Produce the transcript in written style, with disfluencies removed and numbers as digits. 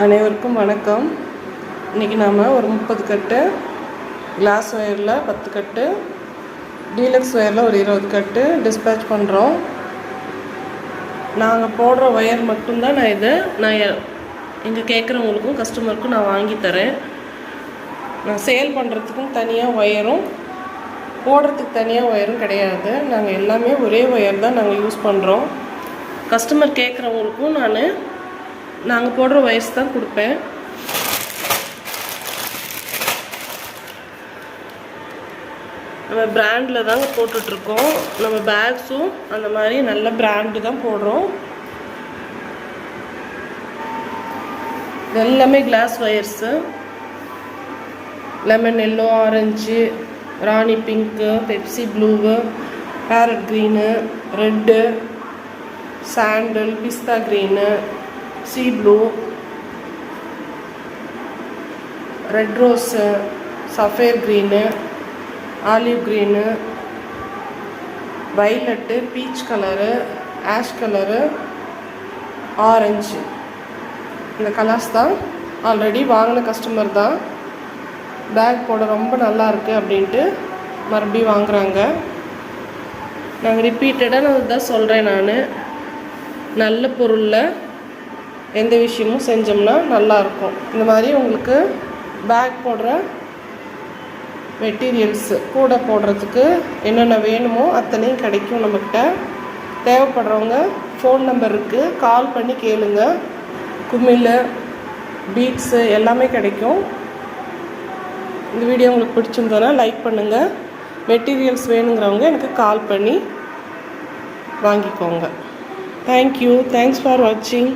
அனைவருக்கும் வணக்கம். இன்றைக்கி நாம் ஒரு 30 கட்டு கிளாஸ் ஒயரில் 10 கட்டு, டீலக்ஸ் ஒயரில் ஒரு 20 கட்டு டிஸ்பேட்ச் பண்ணுறோம். நாங்கள் போடுற ஒயர் மட்டும்தான் நான் இங்கே கேட்குறவங்களுக்கும் கஸ்டமருக்கும் நான் வாங்கி தரேன். நான் சேல் பண்ணுறதுக்கும் தனியாக ஒயரும் போடுறதுக்கு தனியாக ஒயரும் கிடையாது. நாங்கள் எல்லாமே ஒரே ஒயர் தான் நாங்கள் யூஸ் பண்ணுறோம். கஸ்டமர் கேட்குறவங்களுக்கும் நாங்கள் போடுற ஒயர்ஸ் தான் கொடுப்பேன். நம்ம பிராண்டில் தாங்க போட்டுட்ருக்கோம். நம்ம பேக்ஸும் அந்த மாதிரி நல்ல பிராண்டு தான் போடுறோம். எல்லாமே glass wires. Lemon yellow, orange, rani pink, Pepsi blue, parrot green, red, sandal, pista green, sea blue, red rose, sapphire green, olive green, violet, peach colour, ash colour, orange. இந்த கலர்ஸ் தான். ஆல்ரெடி வாங்கின கஸ்டமர் தான் pack போட ரொம்ப நல்லா இருக்குது அப்படின்ட்டு மறுபடியும் வாங்குகிறாங்க. நாங்கள் ரிப்பீட்டடாக நான் தான் சொல்கிறேன். நான் நல்ல பொருளில் எந்த விஷயமும் செஞ்சோம்னா நல்லாயிருக்கும். இந்த மாதிரி உங்களுக்கு பேக் போடுற மெட்டீரியல்ஸு கூட போடுறதுக்கு என்னென்ன வேணுமோ அத்தனையும் கிடைக்கும் நம்மக்கிட்ட. தேவைப்படுறவங்க ஃபோன் நம்பர் இருக்குது, கால் பண்ணி கேளுங்க. குமிழ், பீட்ஸு எல்லாமே கிடைக்கும். இந்த வீடியோ உங்களுக்கு பிடிச்சிருந்தோன்னா லைக் பண்ணுங்கள். மெட்டீரியல்ஸ் வேணுங்கிறவங்க எனக்கு கால் பண்ணி வாங்கிக்கோங்க. தேங்க்யூ. தேங்க்ஸ் ஃபார் வாட்சிங்.